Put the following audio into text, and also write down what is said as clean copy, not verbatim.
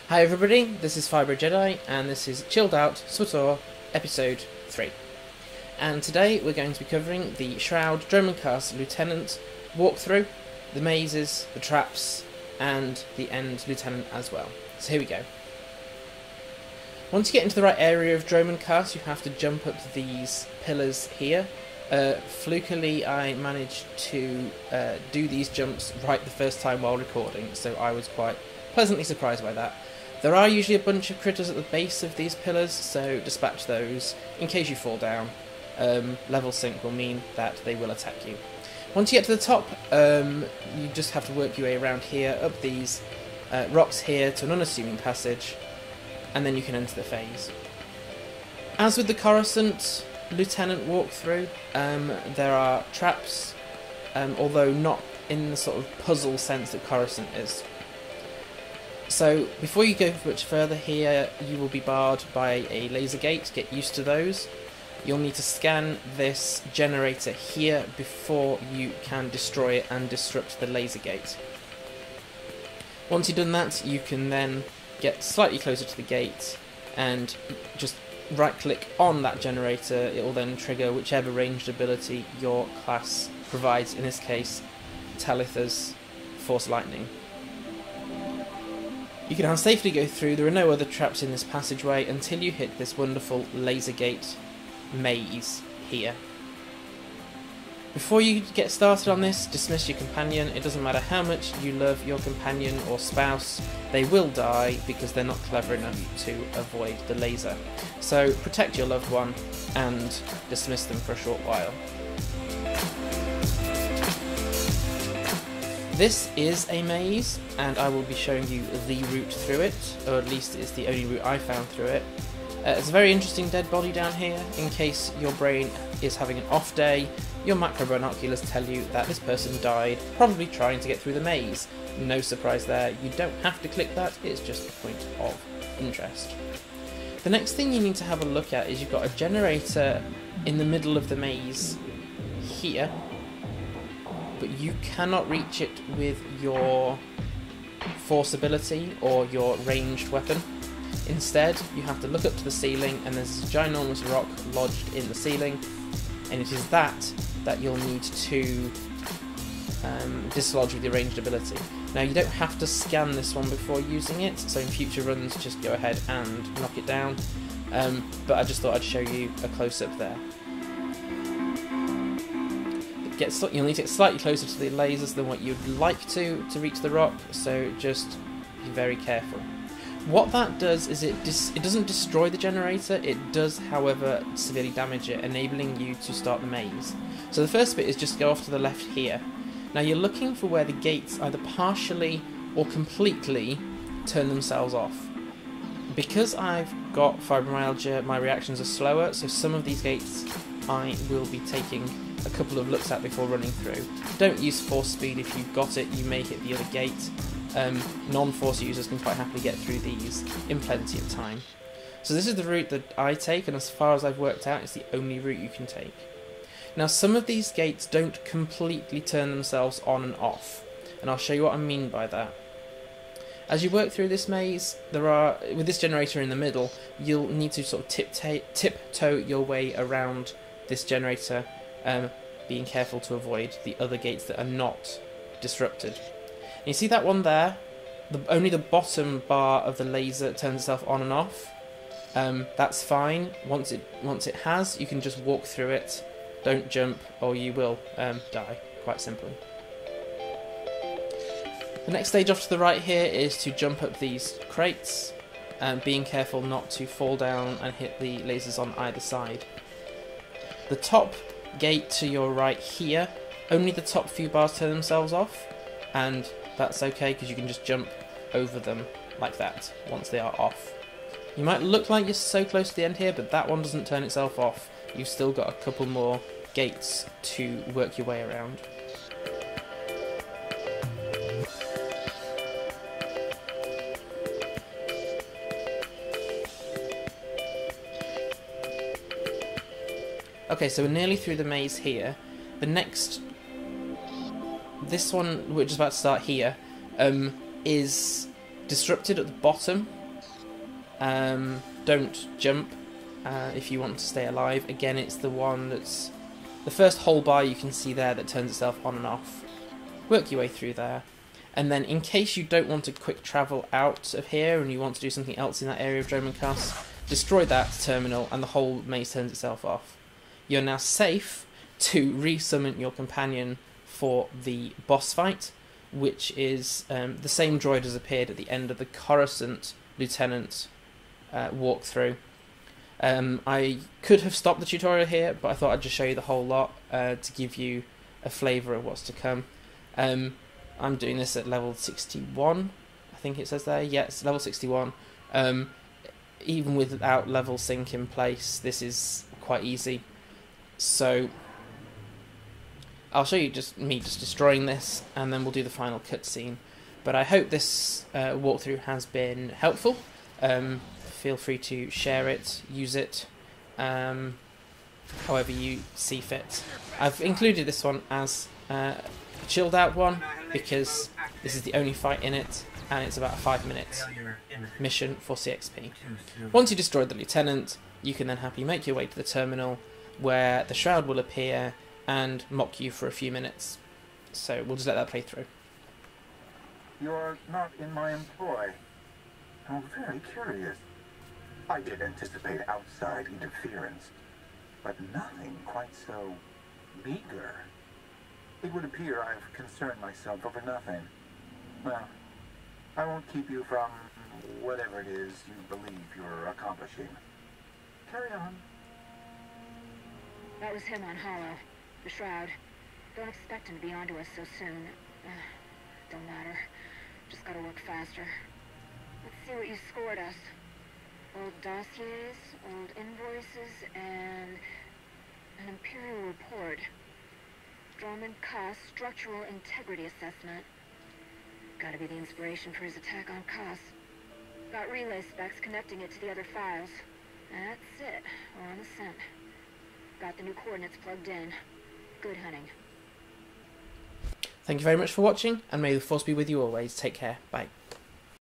Hi everybody, this is Fibre Jedi, and this is Chilled Out SWTOR Episode 3. And today we're going to be covering the Shroud Dromund Kaas Lieutenant walkthrough, the mazes, the traps, and the end Lieutenant as well. So here we go. Once you get into the right area of Dromund Kaas, you have to jump up these pillars here. Flukily, I managed to do these jumps right the first time while recording, so I was quite pleasantly surprised by that. There are usually a bunch of critters at the base of these pillars, so dispatch those in case you fall down. Level sync will mean that they will attack you. Once you get to the top, you just have to work your way around here, up these rocks here to an unassuming passage, and then you can enter the phase. As with the Coruscant Lieutenant walkthrough, there are traps, although not in the sort of puzzle sense that Coruscant is. So, before you go much further here, you will be barred by a laser gate. Get used to those. You'll need to scan this generator here before you can destroy it and disrupt the laser gate. Once you've done that, you can then get slightly closer to the gate and just right-click on that generator. It will then trigger whichever ranged ability your class provides, in this case, Talitha's Force Lightning. You can now safely go through. There are no other traps in this passageway until you hit this wonderful laser gate maze here. Before you get started on this, dismiss your companion. It doesn't matter how much you love your companion or spouse, they will die because they're not clever enough to avoid the laser. So protect your loved one and dismiss them for a short while. This is a maze, and I will be showing you the route through it, or at least it's the only route I found through it. It's a very interesting dead body down here. In case your brain is having an off day, your macro binoculars tell you that this person died, probably trying to get through the maze. No surprise there, you don't have to click that, it's just a point of interest. The next thing you need to have a look at is you've got a generator in the middle of the maze here, but you cannot reach it with your force ability or your ranged weapon. Instead, you have to look up to the ceiling, and there's a ginormous rock lodged in the ceiling, and it is that you'll need to dislodge with your ranged ability. Now, you don't have to scan this one before using it, so in future runs just go ahead and knock it down, but I just thought I'd show you a close-up there. You'll need to get slightly closer to the lasers than what you'd like to reach the rock, so just be very careful. What that does is it doesn't destroy the generator, it does, however, severely damage it, enabling you to start the maze. So the first bit is just go off to the left here. Now you're looking for where the gates either partially or completely turn themselves off. Because I've got fibromyalgia, my reactions are slower, so some of these gates I will be taking a couple of looks at before running through. Don't use force speed. If you've got it, you may hit the other gate. Non-force users can quite happily get through these in plenty of time. So this is the route that I take, and as far as I've worked out, it's the only route you can take. Now, some of these gates don't completely turn themselves on and off, and I'll show you what I mean by that. As you work through this maze, with this generator in the middle, you'll need to sort of tiptoe your way around this generator, being careful to avoid the other gates that are not disrupted. And you see that one there? Only the bottom bar of the laser turns itself on and off. That's fine. Once it has, you can just walk through it. Don't jump, or you will die. Quite simply. The next stage off to the right here is to jump up these crates, being careful not to fall down and hit the lasers on either side. The top gate to your right here, only the top few bars turn themselves off, and that's okay because you can just jump over them like that once they are off. You might look like you're so close to the end here, but that one doesn't turn itself off. You've still got a couple more gates to work your way around. Okay, so we're nearly through the maze here. This one, which is about to start here, is disrupted at the bottom, Don't jump if you want to stay alive. Again, it's the one that's the first whole bar you can see there that turns itself on and off. Work your way through there. And then in case you don't want to quick travel out of here and you want to do something else in that area of Dromund Kaas, destroy that terminal and the whole maze turns itself off. You're now safe to re-summon your companion for the boss fight, which is the same droid as appeared at the end of the Coruscant Lieutenant walkthrough. I could have stopped the tutorial here, but I thought I'd just show you the whole lot to give you a flavour of what's to come. I'm doing this at level 61, I think it says there. Yes, level 61. Even without level sync in place, this is quite easy. So I'll show you just destroying this, and then we'll do the final cutscene. But I hope this walkthrough has been helpful. Feel free to share it, use it, however you see fit. I've included this one as a chilled out one because this is the only fight in it, and it's about a 5-minute mission for CXP. Once you destroy the Lieutenant, you can then happily make your way to the terminal where the Shroud will appear and mock you for a few minutes. So we'll just let that play through. You're not in my employ. I'm very curious. I did anticipate outside interference, but nothing quite so meager. It would appear I've concerned myself over nothing. Well, I won't keep you from whatever it is you believe you're accomplishing. Carry on. That was him on Hollow, the Shroud. Don't expect him to be onto us so soon. Don't matter. Just gotta work faster. Let's see what you scored us. Old dossiers, old invoices, and an Imperial report. Dromund Kaas Structural Integrity Assessment. Gotta be the inspiration for his attack on Kaas. Got relay specs connecting it to the other files. That's it. We're on the scent. Got the new coordinates plugged in. Good hunting. Thank you very much for watching, and may the Force be with you always. Take care. Bye.